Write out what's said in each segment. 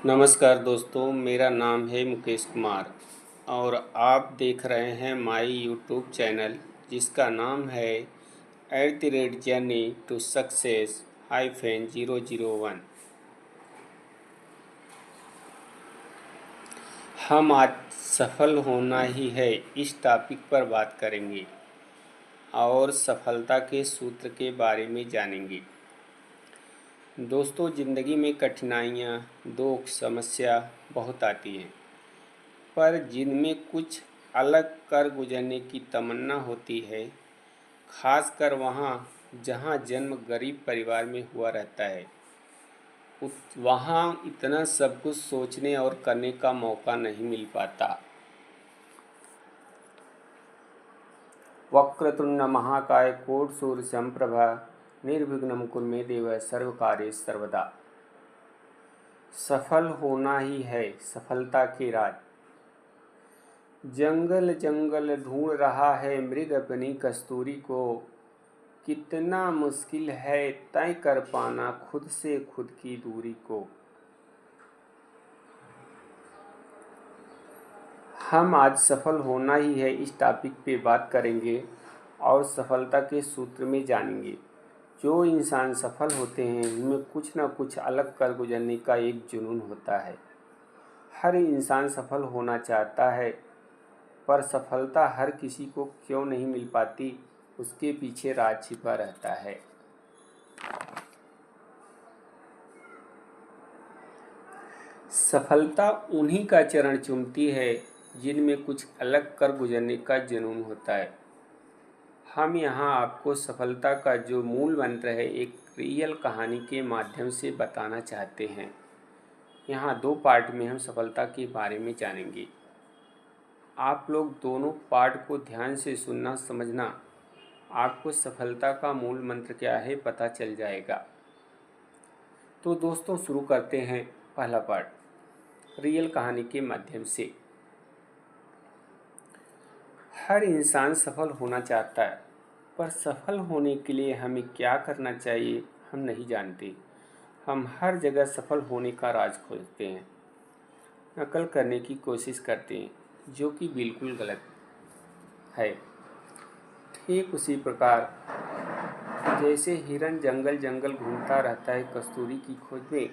नमस्कार दोस्तों, मेरा नाम है मुकेश कुमार और आप देख रहे हैं माई यूट्यूब चैनल जिसका नाम है @journey-to-success-001। हम आज सफल होना ही है इस टॉपिक पर बात करेंगे और सफलता के सूत्र के बारे में जानेंगे। दोस्तों, ज़िंदगी में कठिनाइयाँ, दुख, समस्या बहुत आती हैं, पर जिनमें कुछ अलग कर गुजरने की तमन्ना होती है, खासकर वहाँ जहाँ जन्म गरीब परिवार में हुआ रहता है, वहाँ इतना सब कुछ सोचने और करने का मौका नहीं मिल पाता। वक्रतुंड महाकाय कोटि सूर्य समप्रभा निर्विघ्नं कुरु मे देव सर्वकार्येषु सर्वदा। सफल होना ही है सफलता के राज। जंगल जंगल ढूंढ रहा है मृग अपनी कस्तूरी को, कितना मुश्किल है तय कर पाना खुद से खुद की दूरी को। हम आज सफल होना ही है इस टॉपिक पे बात करेंगे और सफलता के सूत्र में जानेंगे। जो इंसान सफल होते हैं उनमें कुछ ना कुछ अलग कर गुजरने का एक जुनून होता है। हर इंसान सफल होना चाहता है, पर सफलता हर किसी को क्यों नहीं मिल पाती, उसके पीछे राज छिपा रहता है। सफलता उन्हीं का चरण चूमती है जिनमें कुछ अलग कर गुजरने का जुनून होता है। हम यहाँ आपको सफलता का जो मूल मंत्र है एक रियल कहानी के माध्यम से बताना चाहते हैं। यहाँ 2 पार्ट में हम सफलता के बारे में जानेंगे। आप लोग दोनों पार्ट को ध्यान से सुनना समझना, आपको सफलता का मूल मंत्र क्या है पता चल जाएगा। तो दोस्तों, शुरू करते हैं पहला पार्ट रियल कहानी के माध्यम से। हर इंसान सफल होना चाहता है, पर सफल होने के लिए हमें क्या करना चाहिए हम नहीं जानते। हम हर जगह सफल होने का राज खोजते हैं, नकल करने की कोशिश करते हैं, जो कि बिल्कुल गलत है। ठीक उसी प्रकार जैसे हिरन जंगल जंगल घूमता रहता है कस्तूरी की खोज में,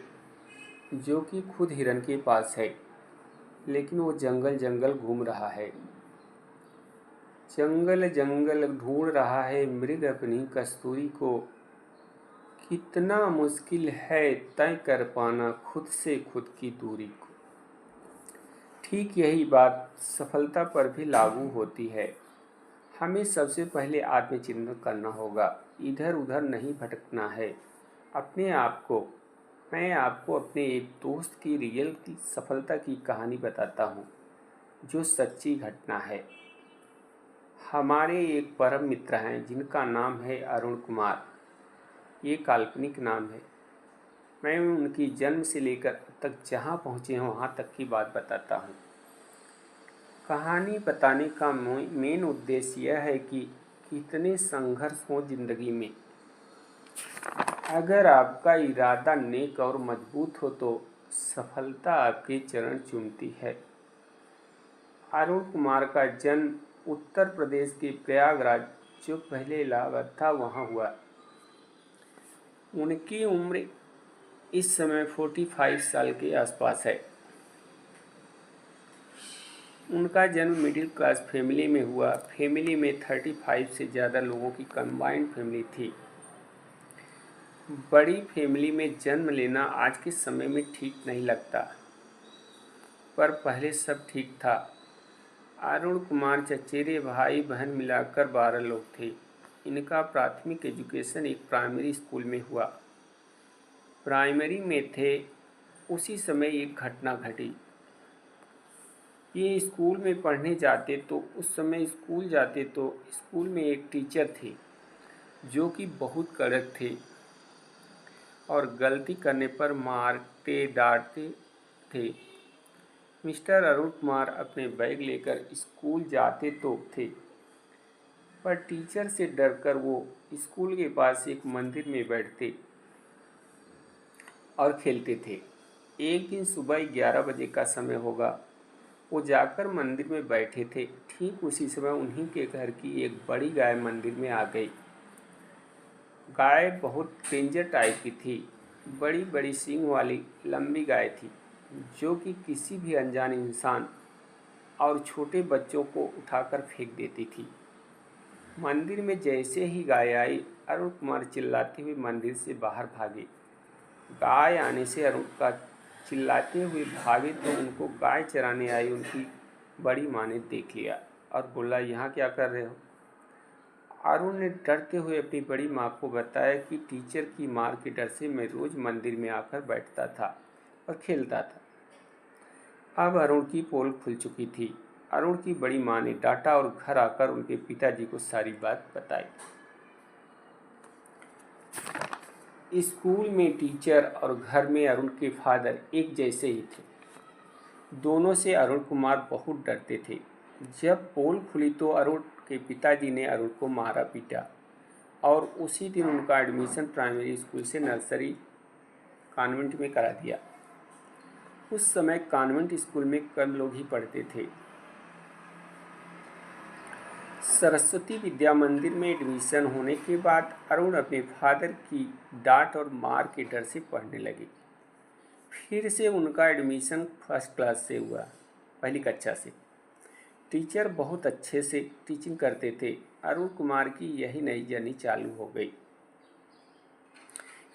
जो कि खुद हिरन के पास है, लेकिन वो जंगल जंगल घूम रहा है। जंगल जंगल ढूंढ रहा है मृग अपनी कस्तूरी को, कितना मुश्किल है तय कर पाना खुद से खुद की दूरी को। ठीक यही बात सफलता पर भी लागू होती है। हमें सबसे पहले आत्मचिंतन करना होगा, इधर उधर नहीं भटकना है। मैं आपको अपने एक दोस्त की रियल सफलता की कहानी बताता हूँ, जो सच्ची घटना है। हमारे एक परम मित्र हैं जिनका नाम है अरुण कुमार। ये काल्पनिक नाम है। मैं उनकी जन्म से लेकर अब तक जहाँ पहुँचे हैं वहाँ तक की बात बताता हूँ। कहानी बताने का मेन उद्देश्य यह है कि कितने संघर्ष हों जिंदगी में, अगर आपका इरादा नेक और मजबूत हो तो सफलता आपके चरण चूमती है। अरुण कुमार का जन्म उत्तर प्रदेश के प्रयागराज, जो पहले इलाहाबाद था, वहाँ हुआ। उनकी उम्र इस समय 45 साल के आसपास है। उनका जन्म मिडिल क्लास फैमिली में हुआ। फैमिली में 35 से ज़्यादा लोगों की कंबाइंड फैमिली थी। बड़ी फैमिली में जन्म लेना आज के समय में ठीक नहीं लगता, पर पहले सब ठीक था। अरुण कुमार चचेरे भाई बहन मिलाकर 12 लोग थे। इनका प्राथमिक एजुकेशन एक प्राइमरी स्कूल में हुआ। प्राइमरी में थे उसी समय एक घटना घटी। ये स्कूल में पढ़ने जाते तो उस समय स्कूल में एक टीचर थे जो कि बहुत कड़क थे और गलती करने पर मारते डांटते थे। मिस्टर अरुण कुमार अपने बैग लेकर स्कूल जाते तो थे, पर टीचर से डरकर वो स्कूल के पास एक मंदिर में बैठते और खेलते थे। एक दिन सुबह 11 बजे का समय होगा। वो जाकर मंदिर में बैठे थे। ठीक उसी समय उन्हीं के घर की एक बड़ी गाय मंदिर में आ गई। गाय बहुत डेंजर टाइप की थी। बड़ी बड़ी सींग वाली लंबी गाय थी, जो कि किसी भी अनजान इंसान और छोटे बच्चों को उठाकर फेंक देती थी। मंदिर में जैसे ही गाय आई, अरुण कुमार चिल्लाते हुए मंदिर से बाहर भागे। गाय आने से अरुण का चिल्लाते हुए भागे तो उनको गाय चराने आई उनकी बड़ी माँ ने देख लिया और बोला, यहाँ क्या कर रहे हो? अरुण ने डरते हुए अपनी बड़ी माँ को बताया कि टीचर की मार के डर से मैं रोज मंदिर में आकर बैठता था और खेलता था। अब अरुण की पोल खुल चुकी थी। अरुण की बड़ी माँ ने डांटा और घर आकर उनके पिताजी को सारी बात बताई। स्कूल में टीचर और घर में अरुण के फादर एक जैसे ही थे। दोनों से अरुण कुमार बहुत डरते थे। जब पोल खुली तो अरुण के पिताजी ने अरुण को मारा पीटा और उसी दिन उनका एडमिशन प्राइमरी स्कूल से नर्सरी कॉन्वेंट में करा दिया। उस समय कॉन्वेंट स्कूल में कम लोग ही पढ़ते थे। सरस्वती विद्या मंदिर में एडमिशन होने के बाद अरुण अपने फादर की डांट और मार के डर से पढ़ने लगे। फिर से उनका एडमिशन फर्स्ट क्लास से हुआ, पहली कक्षा से। टीचर बहुत अच्छे से टीचिंग करते थे। अरुण कुमार की यही नई जर्नी चालू हो गई।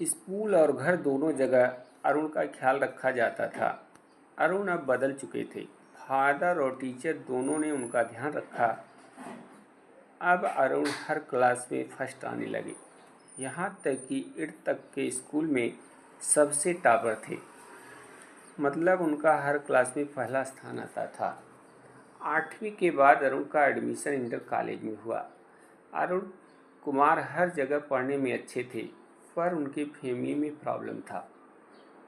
स्कूल और घर दोनों जगह अरुण का ख्याल रखा जाता था। अरुण अब बदल चुके थे। फादर और टीचर दोनों ने उनका ध्यान रखा। अब अरुण हर क्लास में फर्स्ट आने लगे। यहाँ तक कि 8 तक के स्कूल में सबसे टॉपर थे। मतलब उनका हर क्लास में पहला स्थान आता था। 8वीं के बाद अरुण का एडमिशन इंटर कॉलेज में हुआ। अरुण कुमार हर जगह पढ़ने में अच्छे थे, पर उनके फैमिली में प्रॉब्लम था।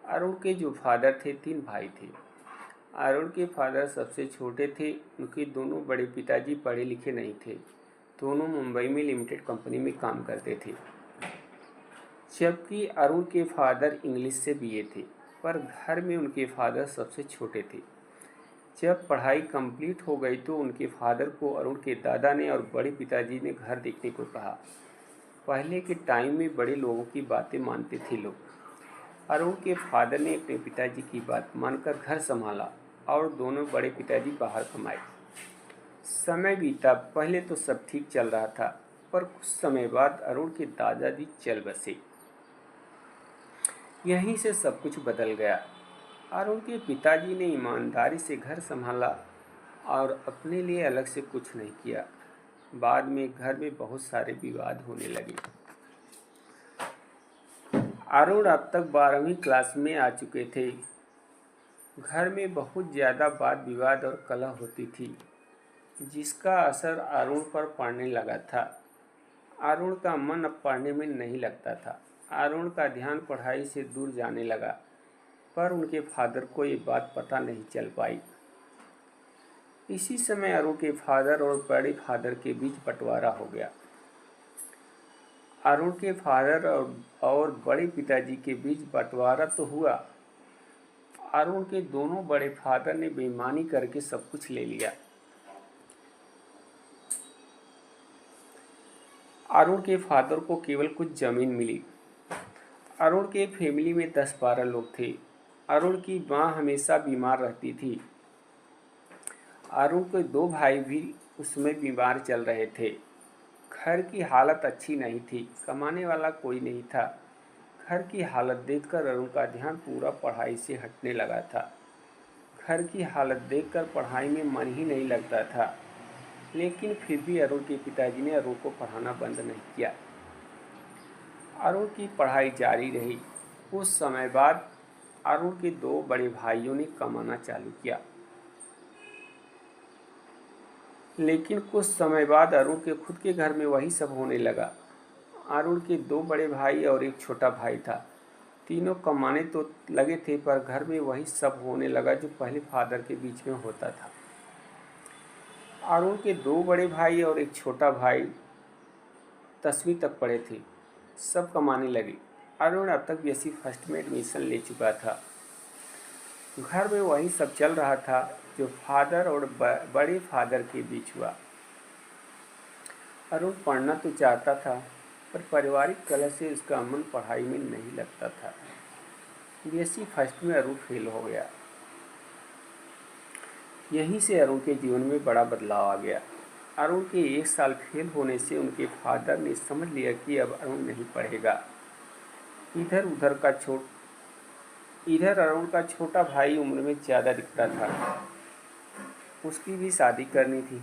अरुण के जो फादर थे, 3 भाई थे। अरुण के फादर सबसे छोटे थे। उनके दोनों बड़े पिताजी पढ़े लिखे नहीं थे। दोनों मुंबई में लिमिटेड कंपनी में काम करते थे, जबकि अरुण के फादर इंग्लिश से बीए थे। पर घर में उनके फादर सबसे छोटे थे। जब पढ़ाई कंप्लीट हो गई तो उनके फादर को अरुण के दादा ने और बड़े पिताजी ने घर देखने को कहा। पहले के टाइम में बड़े लोगों की बातें मानते थे लोग। अरुण के फादर ने अपने पिताजी की बात मानकर घर संभाला और दोनों बड़े पिताजी बाहर कमाए। समय बीता। पहले तो सब ठीक चल रहा था, पर कुछ समय बाद अरुण के दादाजी चल बसे। यहीं से सब कुछ बदल गया। अरुण के पिताजी ने ईमानदारी से घर संभाला और अपने लिए अलग से कुछ नहीं किया। बाद में घर में बहुत सारे विवाद होने लगे। अरुण अब तक 12वीं क्लास में आ चुके थे। घर में बहुत ज़्यादा वाद विवाद और कलह होती थी, जिसका असर अरुण पर पड़ने लगा था। अरुण का मन अब पढ़ने में नहीं लगता था। अरुण का ध्यान पढ़ाई से दूर जाने लगा, पर उनके फादर को ये बात पता नहीं चल पाई। इसी समय अरुण के फादर और बड़े फादर के बीच बंटवारा हो गया। अरुण के फादर और बड़े पिताजी के बीच बंटवारा तो हुआ। अरुण के दोनों बड़े फादर ने बेईमानी करके सब कुछ ले लिया। अरुण के फादर को केवल कुछ जमीन मिली। अरुण के फैमिली में 10-12 लोग थे। अरुण की माँ हमेशा बीमार रहती थी। अरुण के 2 भाई भी उसमें बीमार चल रहे थे। घर की हालत अच्छी नहीं थी। कमाने वाला कोई नहीं था। घर की हालत देखकर अरुण का ध्यान पूरा पढ़ाई से हटने लगा था। घर की हालत देखकर पढ़ाई में मन ही नहीं लगता था। लेकिन फिर भी अरुण के पिताजी ने अरुण को पढ़ाना बंद नहीं किया। अरुण की पढ़ाई जारी रही। कुछ समय बाद अरुण के 2 बड़े भाइयों ने कमाना चालू किया। लेकिन कुछ समय बाद अरुण के खुद के घर में वही सब होने लगा। अरुण के 2 बड़े भाई और एक छोटा भाई था। तीनों कमाने तो लगे थे, पर घर में वही सब होने लगा जो पहले फादर के बीच में होता था। अरुण के 2 बड़े भाई और एक छोटा भाई 10वीं तक पढ़े थे। सब कमाने लगे। अरुण अब तक बीएससी फर्स्ट में एडमिशन ले चुका था। घर में वही सब चल रहा था जो फादर और बड़े फादर के बीच हुआ। अरुण पढ़ना तो चाहता था, पर पारिवारिक कलह से उसका मन पढ़ाई में नहीं लगता था। बीएससी फर्स्ट में अरुण फेल हो गया। यहीं से अरुण के जीवन में बड़ा बदलाव आ गया। अरुण के 1 साल फेल होने से उनके फादर ने समझ लिया कि अब अरुण नहीं पढ़ेगा। इधर अरुण का छोटा भाई उम्र में ज़्यादा दिखता था। उसकी भी शादी करनी थी,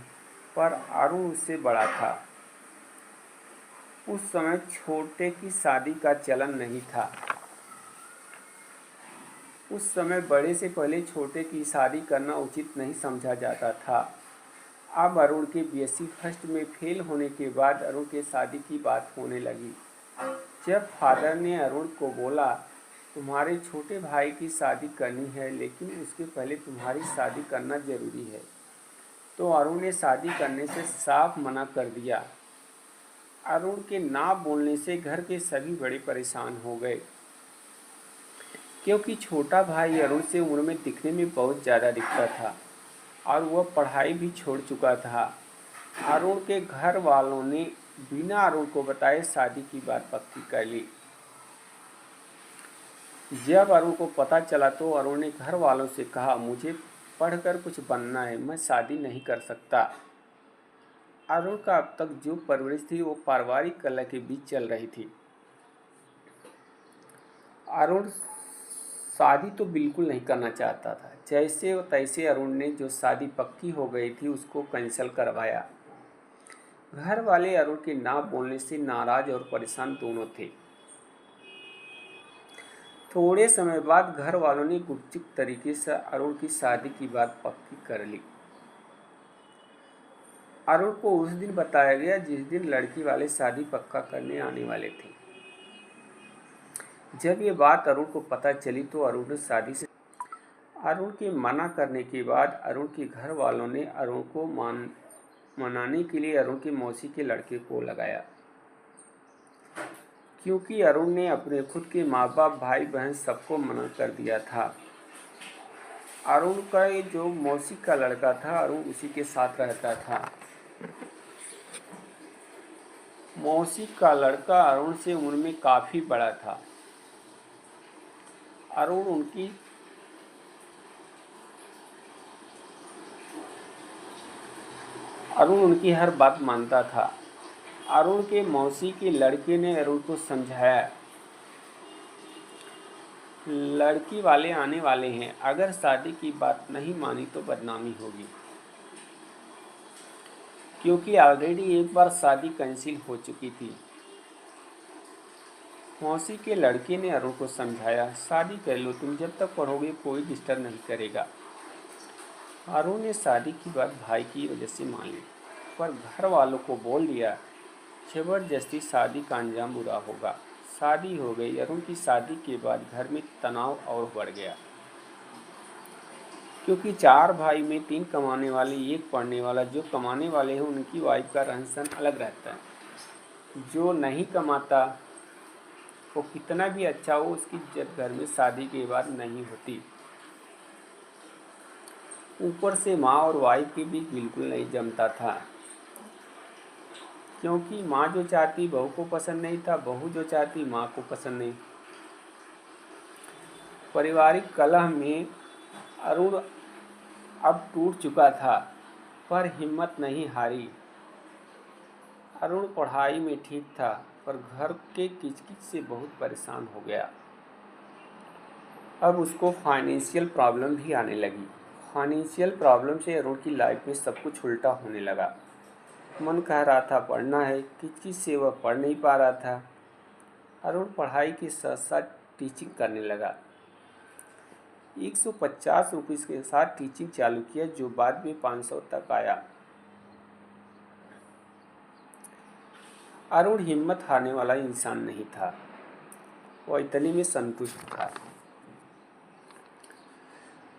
पर अरुण उससे बड़ा था। उस समय छोटे की शादी का चलन नहीं था। उस समय बड़े से पहले छोटे की शादी करना उचित नहीं समझा जाता था। अब अरुण के बीएससी फर्स्ट में फेल होने के बाद अरुण के शादी की बात होने लगी। जब फादर ने अरुण को बोला, तुम्हारे छोटे भाई की शादी करनी है, लेकिन उसके पहले तुम्हारी शादी करना जरूरी है, तो अरुण ने शादी करने से साफ मना कर दिया। अरुण के ना बोलने से घर के सभी बड़े परेशान हो गए, क्योंकि छोटा भाई अरुण से उम्र में दिखने में बहुत ज़्यादा दिखता था और वह पढ़ाई भी छोड़ चुका था। अरुण के घर वालों ने बिना अरुण को बताए शादी की बात पक्की कर ली। जब अरुण को पता चला तो अरुण ने घर वालों से कहा, मुझे पढ़कर कुछ बनना है, मैं शादी नहीं कर सकता। अरुण का अब तक जो परवरिश थी वो पारिवारिक कलह के बीच चल रही थी। अरुण शादी तो बिल्कुल नहीं करना चाहता था। जैसे तैसे अरुण ने जो शादी पक्की हो गई थी उसको कैंसिल करवाया। घर वाले अरुण के ना बोलने से नाराज और परेशान दोनों थे। थोड़े समय बाद घर वालों ने गुपचुप तरीके से अरुण की शादी की बात पक्की कर ली। अरुण को उस दिन बताया गया जिस दिन लड़की वाले शादी पक्का करने आने वाले थे। जब ये बात अरुण को पता चली तो अरुण ने शादी से अरुण के मना करने के बाद अरुण के घर वालों ने अरुण को मनाने के लिए अरुण की मौसी के लड़के को लगाया, क्योंकि अरुण ने अपने खुद के माँ बाप, भाई बहन सबको मना कर दिया था। अरुण का जो मौसी का लड़का था, अरुण उसी के साथ रहता था। मौसी का लड़का अरुण से उम्र में काफ़ी बड़ा था। अरुण उनकी हर बात मानता था। अरुण के मौसी के लड़के ने अरुण को समझाया, लड़की वाले आने वाले हैं, अगर शादी की बात नहीं मानी तो बदनामी होगी, क्योंकि ऑलरेडी एक बार शादी कैंसिल हो चुकी थी। मौसी के लड़के ने अरुण को समझाया, शादी कर लो, तुम जब तक पढ़ोगे कोई डिस्टर्ब नहीं करेगा। अरुण ने शादी की बात भाई की वजह से मान ली, पर घर वालों को बोल दिया, जबरदस्ती शादी का अंजाम बुरा होगा। शादी हो गई। अरुण की शादी के बाद घर में तनाव और बढ़ गया, क्योंकि 4 भाई में 3 कमाने वाले, 1 पढ़ने वाला। जो कमाने वाले हैं उनकी वाइफ का रहन सहन अलग रहता है। जो नहीं कमाता वो कितना भी अच्छा हो, उसकी इज्जत घर में शादी के बाद नहीं होती। ऊपर से माँ और वाइफ के बीच बिल्कुल नहीं जमता था, क्योंकि माँ जो चाहती बहू को पसंद नहीं था, बहू जो चाहती माँ को पसंद नहीं। पारिवारिक कलह में अरुण अब टूट चुका था, पर हिम्मत नहीं हारी। अरुण पढ़ाई में ठीक था, पर घर के किचकिच से बहुत परेशान हो गया। अब उसको फाइनेंशियल प्रॉब्लम भी आने लगी। फाइनेंशियल प्रॉब्लम से अरुण की लाइफ में सब कुछ उल्टा होने लगा। मन कह रहा था पढ़ना है, किचकिच से वह पढ़ नहीं पा रहा था। अरुण पढ़ाई के साथ साथ टीचिंग करने लगा। 150 रुपये के साथ टीचिंग चालू किया, जो बाद में 500 तक आया। अरुण हिम्मत हारने वाला इंसान नहीं था, वह इतने में संतुष्ट था।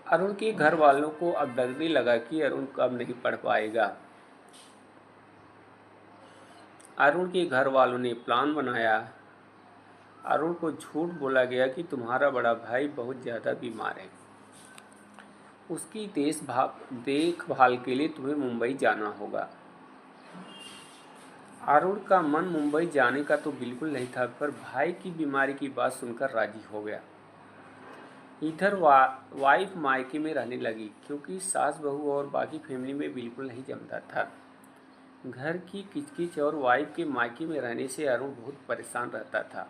अरुण के घर वालों को अब लगने लगा कि अरुण अब नहीं पढ़ पाएगा। अरुण के घर वालों ने प्लान बनाया। अरुण को झूठ बोला गया कि तुम्हारा बड़ा भाई बहुत ज़्यादा बीमार है, उसकी देखभाल के लिए तुम्हें मुंबई जाना होगा। अरुण का मन मुंबई जाने का तो बिल्कुल नहीं था, पर भाई की बीमारी की बात सुनकर राजी हो गया। इधर वाइफ मायके में रहने लगी, क्योंकि सास बहू और बाकी फैमिली में बिल्कुल नहीं जमता था। घर की किचकिच और वाइफ के मायके में रहने से अरुण बहुत परेशान रहता था।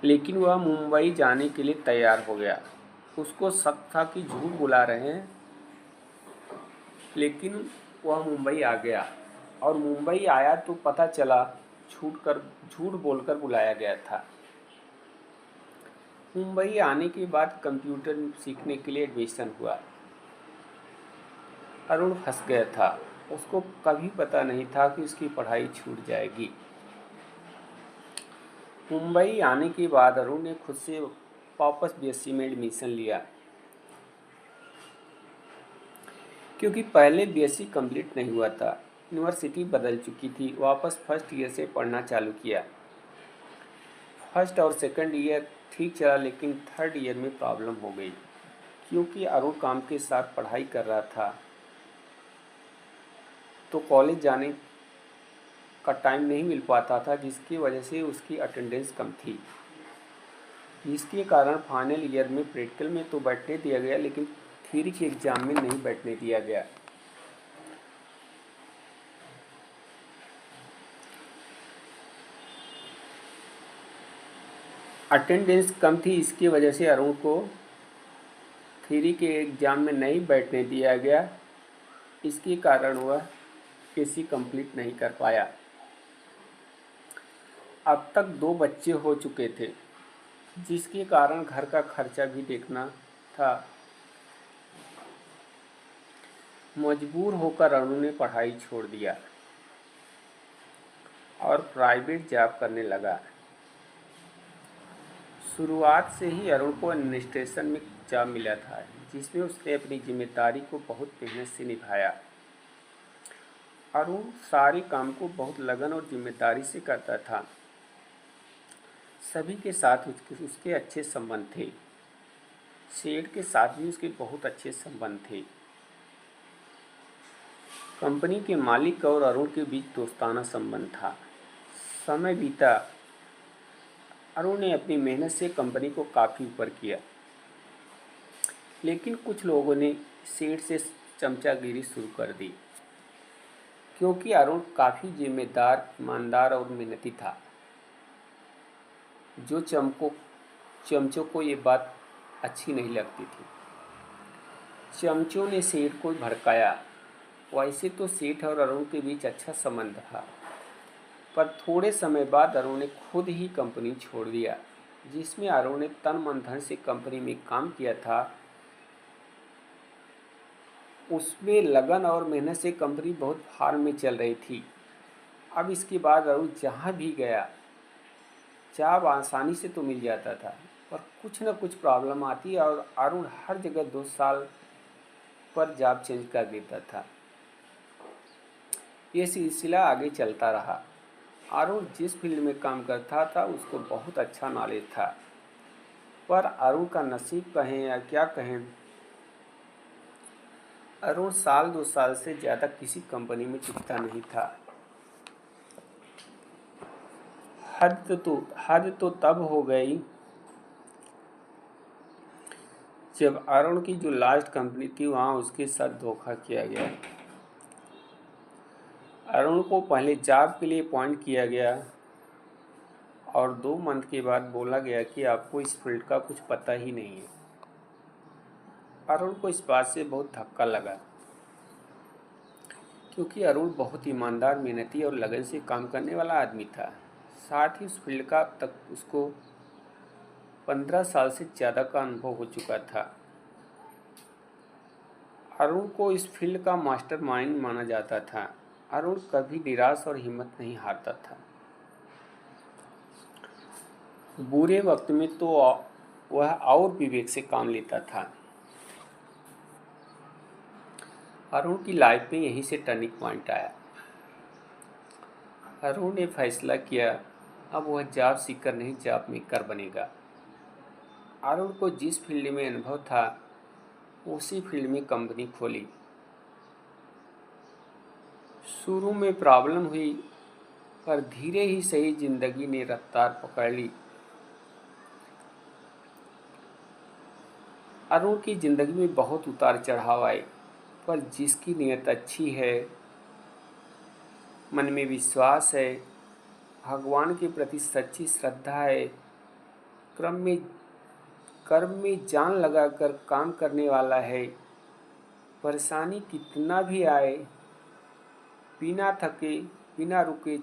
लेकिन वह मुंबई जाने के लिए तैयार हो गया। उसको शक था कि झूठ बुला रहे हैं, लेकिन वह मुंबई आ गया। और मुंबई आया तो पता चला झूठ बोलकर बुलाया गया था। मुंबई आने के बाद कंप्यूटर सीखने के लिए एडमिशन हुआ। अरुण फंस गया था। उसको कभी पता नहीं था कि उसकी पढ़ाई छूट जाएगी। मुंबई आने के बाद अरुण ने खुद से वापस बीएससी में एडमिशन लिया, क्योंकि पहले बीएससी कंप्लीट नहीं हुआ था। यूनिवर्सिटी बदल चुकी थी। वापस फर्स्ट ईयर से पढ़ना चालू किया। फर्स्ट और सेकंड ईयर ठीक चला, लेकिन थर्ड ईयर में प्रॉब्लम हो गई, क्योंकि अरुण काम के साथ पढ़ाई कर रहा था, तो कॉलेज जाने का टाइम नहीं मिल पाता था, जिसकी वजह से उसकी अटेंडेंस कम थी, जिसके कारण फाइनल ईयर में प्रैक्टिकल में तो बैठने दिया गया, लेकिन थ्योरी के एग्ज़ाम में नहीं बैठने दिया गया। अटेंडेंस कम थी, इसकी वजह से अरुण को थ्योरी के एग्ज़ाम में नहीं बैठने दिया गया। इसके कारण वह केसी कंप्लीट नहीं कर पाया। अब तक 2 बच्चे हो चुके थे, जिसके कारण घर का खर्चा भी देखना था। मजबूर होकर अरुण ने पढ़ाई छोड़ दिया और प्राइवेट जॉब करने लगा। शुरुआत से ही अरुण को एडमिनिस्ट्रेशन में जॉब मिला था, जिसमें उसने अपनी जिम्मेदारी को बहुत मेहनत से निभाया। अरुण सारे काम को बहुत लगन और जिम्मेदारी से करता था। सभी के साथ उसके अच्छे संबंध थे। सेठ के साथ भी उसके बहुत अच्छे संबंध थे। कंपनी के मालिक और अरुण के बीच दोस्ताना संबंध था। समय बीता। अरुण ने अपनी मेहनत से कंपनी को काफ़ी ऊपर किया, लेकिन कुछ लोगों ने सेठ से चमचागिरी शुरू कर दी, क्योंकि अरुण काफ़ी जिम्मेदार, ईमानदार और मेहनती था। जो चमचों को ये बात अच्छी नहीं लगती थी। चमचों ने सेठ को भड़काया। वैसे तो सेठ और अरुण के बीच अच्छा संबंध था, पर थोड़े समय बाद अरुण ने खुद ही कंपनी छोड़ दिया। जिसमें अरुण ने तन मन धन से कंपनी में काम किया था, उसमें लगन और मेहनत से कंपनी बहुत फार्म में चल रही थी। अब इसके बाद अरुण जहाँ भी गया, जॉब आसानी से तो मिल जाता था, पर कुछ न कुछ प्रॉब्लम आती और अरुण हर जगह 2 साल पर जॉब चेंज कर देता था। ये सिलसिला आगे चलता रहा। अरुण जिस फील्ड में काम करता था, उसको बहुत अच्छा नॉलेज था, पर अरुण का नसीब कहें या क्या कहें, अरुण साल 2 साल से ज़्यादा किसी कंपनी में टिकता नहीं था। हद तो तब हो गई जब अरुण की जो लास्ट कंपनी थी, वहाँ उसके साथ धोखा किया गया। अरुण को पहले जॉब के लिए अपॉइंट किया गया और 2 मंथ के बाद बोला गया कि आपको इस फील्ड का कुछ पता ही नहीं है। अरुण को इस बात से बहुत धक्का लगा, क्योंकि अरुण बहुत ईमानदार, मेहनती और लगन से काम करने वाला आदमी था। साथ ही उस फील्ड का अब तक उसको 15 साल से ज़्यादा का अनुभव हो चुका था। अरुण को इस फील्ड का मास्टरमाइंड माना जाता था। अरुण कभी निराश और हिम्मत नहीं हारता था। बुरे वक्त में तो वह और विवेक से काम लेता था। अरुण की लाइफ में यहीं से टर्निंग पॉइंट आया। अरुण ने फैसला किया, अब वह जॉब सीकर नहीं, जॉब मेकर बनेगा। अरुण को जिस फील्ड में अनुभव था उसी फील्ड में कंपनी खोली। शुरू में प्रॉब्लम हुई, पर धीरे ही सही जिंदगी ने रफ्तार पकड़ ली। अरुण की जिंदगी में बहुत उतार चढ़ाव आए, पर जिसकी नीयत अच्छी है, मन में विश्वास है, भगवान के प्रति सच्ची श्रद्धा है, कर्म में जान लगाकर काम करने वाला है, परेशानी कितना भी आए बिना थके बिना रुके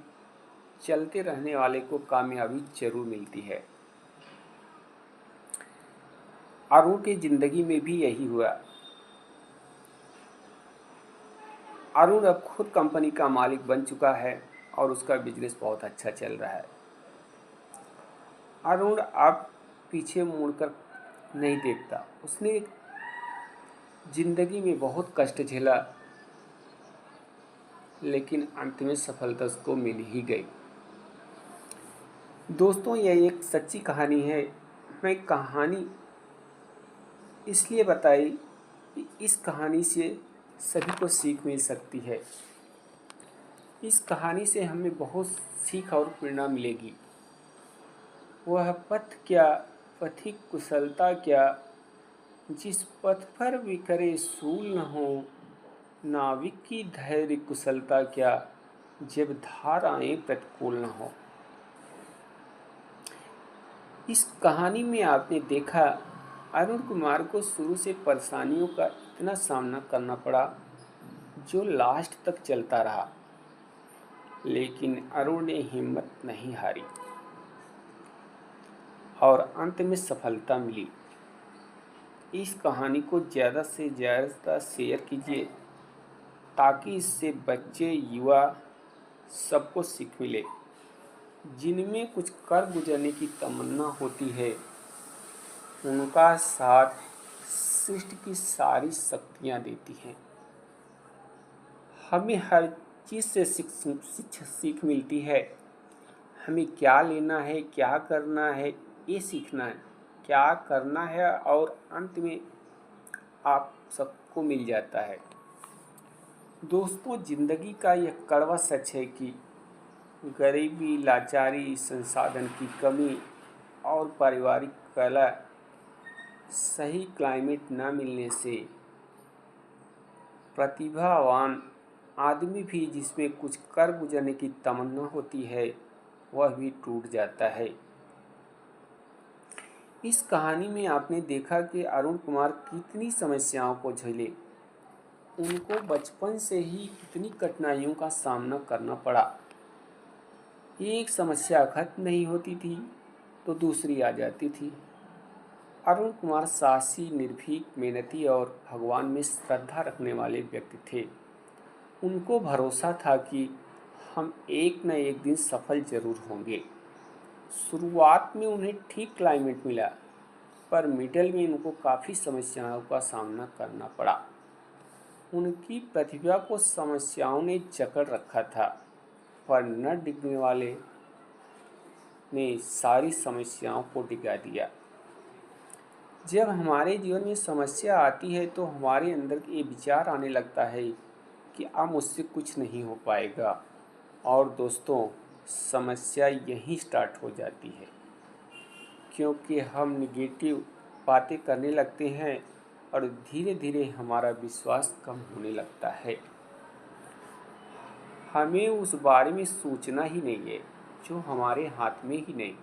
चलते रहने वाले को कामयाबी जरूर मिलती है। अरुण की जिंदगी में भी यही हुआ। अरुण अब खुद कंपनी का मालिक बन चुका है और उसका बिजनेस बहुत अच्छा चल रहा है। अरुण अब पीछे मुड़कर नहीं देखता। उसने जिंदगी में बहुत कष्ट झेला, लेकिन अंत में सफलता उसको मिल ही गई। दोस्तों, यह एक सच्ची कहानी है। मैं कहानी इसलिए बताई कि इस कहानी से सभी को सीख मिल सकती है। इस कहानी से हमें बहुत सीख और प्रेरणा मिलेगी। वह पथ क्या, पथिक कुशलता क्या, जिस पथ पर विकरे सूल न हो, नाविक की धैर्य कुशलता क्या, जब धाराएं प्रतिकूल न हो। इस कहानी में आपने देखा अरुण कुमार को शुरू से परेशानियों का इतना सामना करना पड़ा जो लास्ट तक चलता रहा, लेकिन अरुण ने हिम्मत नहीं हारी और अंत में सफलता मिली। इस कहानी को ज़्यादा से ज़्यादा शेयर कीजिए ताकि इससे बच्चे, युवा सबको सीख मिले। जिनमें कुछ कर गुजरने की तमन्ना होती है, उनका साथ सृष्टि की सारी शक्तियाँ देती हैं। हमें हर चीज़ से सीख मिलती है। हमें क्या लेना है, क्या करना है, ये सीखना है। क्या करना है और अंत में आप सबको मिल जाता है। दोस्तों, जिंदगी का यह कड़वा सच है कि गरीबी, लाचारी, संसाधन की कमी और पारिवारिक कलह, सही क्लाइमेट न मिलने से प्रतिभावान आदमी भी जिसमें कुछ कर गुजरने की तमन्ना होती है, वह भी टूट जाता है। इस कहानी में आपने देखा कि अरुण कुमार कितनी समस्याओं को झेले। उनको बचपन से ही कितनी कठिनाइयों का सामना करना पड़ा। एक समस्या खत्म नहीं होती थी तो दूसरी आ जाती थी। अरुण कुमार साहसी, निर्भीक, मेहनती और भगवान में श्रद्धा रखने वाले व्यक्ति थे। उनको भरोसा था कि हम एक न एक दिन सफल जरूर होंगे। शुरुआत में उन्हें ठीक क्लाइमेट मिला, पर मिडल में उनको काफ़ी समस्याओं का सामना करना पड़ा। उनकी प्रतिभा को समस्याओं ने जकड़ रखा था, पर न डिगने वाले ने सारी समस्याओं को डिगा दिया। जब हमारे जीवन में समस्या आती है तो हमारे अंदर ये विचार आने लगता है कि अब मुझसे कुछ नहीं हो पाएगा। और दोस्तों, समस्या यहीं स्टार्ट हो जाती है, क्योंकि हम निगेटिव बातें करने लगते हैं और धीरे धीरे हमारा विश्वास कम होने लगता है। हमें उस बारे में सोचना ही नहीं है जो हमारे हाथ में ही नहीं।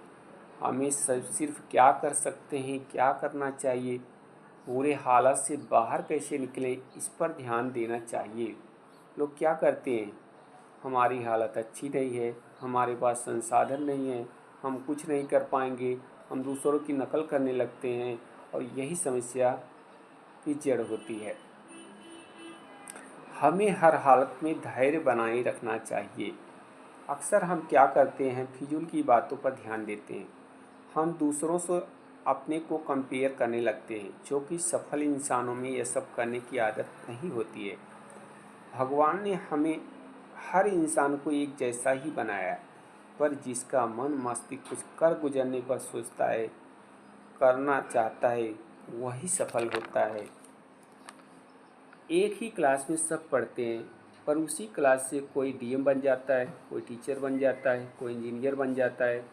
हमें सिर्फ क्या कर सकते हैं, क्या करना चाहिए, पूरे हालात से बाहर कैसे निकले, इस पर ध्यान देना चाहिए। लोग क्या करते हैं, हमारी हालत अच्छी नहीं है, हमारे पास संसाधन नहीं है, हम कुछ नहीं कर पाएंगे, हम दूसरों की नकल करने लगते हैं और यही समस्या की जड़ होती है। हमें हर हालत में धैर्य बनाए रखना चाहिए। अक्सर हम क्या करते हैं, फिजूल की बातों पर ध्यान देते हैं। हम दूसरों से अपने को कंपेयर करने लगते हैं, जो कि सफल इंसानों में यह सब करने की आदत नहीं होती है। भगवान ने हमें हर इंसान को एक जैसा ही बनाया है, पर जिसका मन मस्तिष्क कुछ कर गुजरने पर सोचता है, करना चाहता है वही सफल होता है। एक ही क्लास में सब पढ़ते हैं, पर उसी क्लास से कोई डीएम बन जाता है, कोई टीचर बन जाता है, कोई इंजीनियर बन जाता है,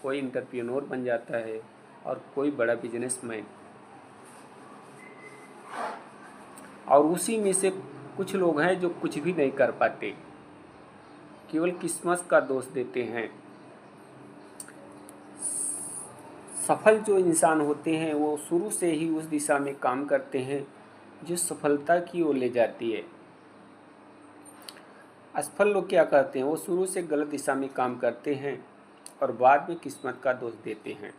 कोई एंटरप्रेन्योर बन जाता है और कोई बड़ा बिजनेसमैन। और उसी में से कुछ लोग हैं जो कुछ भी नहीं कर पाते, केवल किस्मत का दोष देते हैं। सफल जो इंसान होते हैं वो शुरू से ही उस दिशा में काम करते हैं जो सफलता की ओर ले जाती है। असफल लोग क्या करते हैं, वो शुरू से गलत दिशा में काम करते हैं और बाद में किस्मत का दोष देते हैं।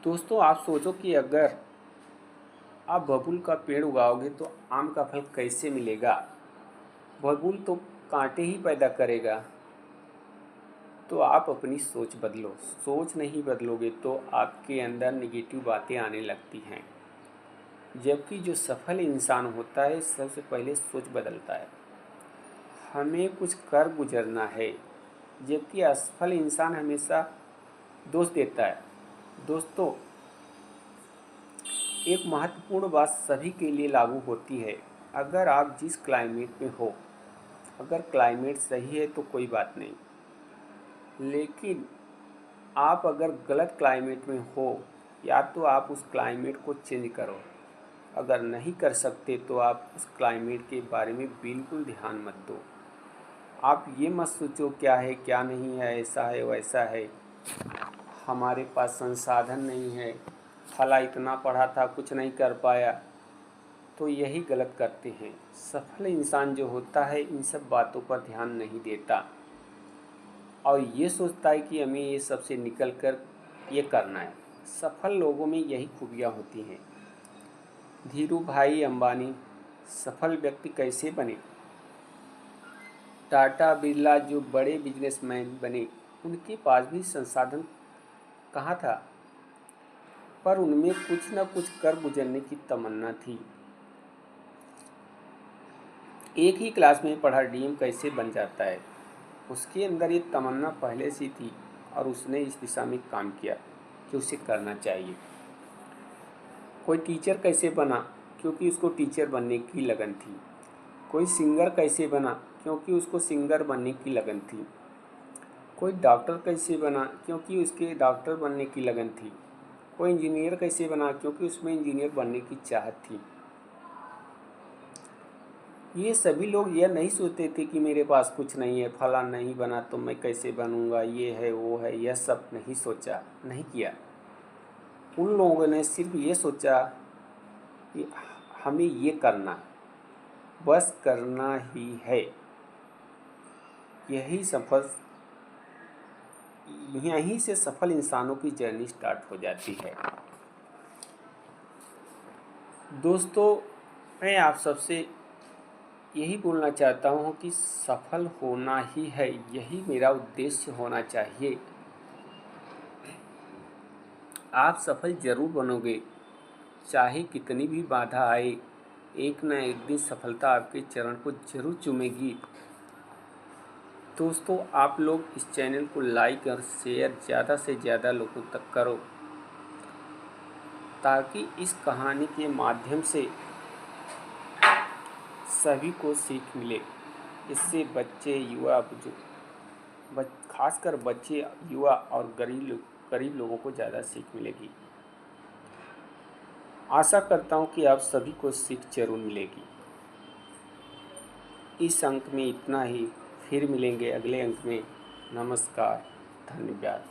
दोस्तों, आप सोचो कि अगर आप बबूल का पेड़ उगाओगे तो आम का फल कैसे मिलेगा। बबूल तो कांटे ही पैदा करेगा। तो आप अपनी सोच बदलो। सोच नहीं बदलोगे तो आपके अंदर नेगेटिव बातें आने लगती हैं। जबकि जो सफल इंसान होता है सबसे पहले सोच बदलता है, हमें कुछ कर गुजरना है। जबकि असफल इंसान हमेशा दोष देता है। दोस्तों, एक महत्वपूर्ण बात सभी के लिए लागू होती है। अगर आप जिस क्लाइमेट में हो, अगर क्लाइमेट सही है तो कोई बात नहीं, लेकिन आप अगर गलत क्लाइमेट में हो या तो आप उस क्लाइमेट को चेंज करो। अगर नहीं कर सकते तो आप उस क्लाइमेट के बारे में बिल्कुल ध्यान मत दो। आप ये मत सोचो क्या है क्या नहीं है, ऐसा है वैसा है, हमारे पास संसाधन नहीं है, फला इतना पढ़ा था कुछ नहीं कर पाया, तो यही गलत करते हैं। सफल इंसान जो होता है इन सब बातों पर ध्यान नहीं देता और ये सोचता है कि हमें ये सबसे निकल कर ये करना है। सफल लोगों में यही खूबियाँ होती हैं। धीरू भाई अंबानी सफल व्यक्ति कैसे बने? टाटा बिरला जो बड़े बिजनेसमैन बने, उनके पास भी संसाधन कहाँ था, पर उनमें कुछ न कुछ कर गुजरने की तमन्ना थी। एक ही क्लास में पढ़ा डीएम कैसे बन जाता है? उसके अंदर ये तमन्ना पहले से थी और उसने इस दिशा में काम किया कि उसे करना चाहिए। कोई टीचर कैसे बना? क्योंकि उसको टीचर बनने की लगन थी। कोई सिंगर कैसे बना? क्योंकि उसको सिंगर बनने की लगन थी। कोई डॉक्टर कैसे बना? क्योंकि उसके डॉक्टर बनने की लगन थी। कोई इंजीनियर कैसे बना? क्योंकि उसमें इंजीनियर बनने की चाहत थी। ये सभी लोग यह नहीं सोचते थे कि मेरे पास कुछ नहीं है, फला नहीं बना तो मैं कैसे बनूंगा, ये है वो है, यह सब नहीं सोचा, नहीं किया। उन लोगों ने सिर्फ ये सोचा कि हमें ये करना, बस करना ही है। यहीं से सफल इंसानों की जर्नी स्टार्ट हो जाती है। दोस्तों, मैं आप सबसे यही बोलना चाहता हूँ कि सफल होना ही है, यही मेरा उद्देश्य होना चाहिए। आप सफल ज़रूर बनोगे, चाहे कितनी भी बाधा आए, एक न एक दिन सफलता आपके चरण को जरूर चूमेगी। दोस्तों, आप लोग इस चैनल को लाइक और शेयर ज़्यादा से ज़्यादा लोगों तक करो, ताकि इस कहानी के माध्यम से सभी को सीख मिले। इससे बच्चे, युवा, खासकर बच्चे, युवा और गरीब लोगों को ज़्यादा सीख मिलेगी। आशा करता हूँ कि आप सभी को सीख जरूर मिलेगी। इस अंक में इतना ही, फिर मिलेंगे अगले अंक में। नमस्कार, धन्यवाद।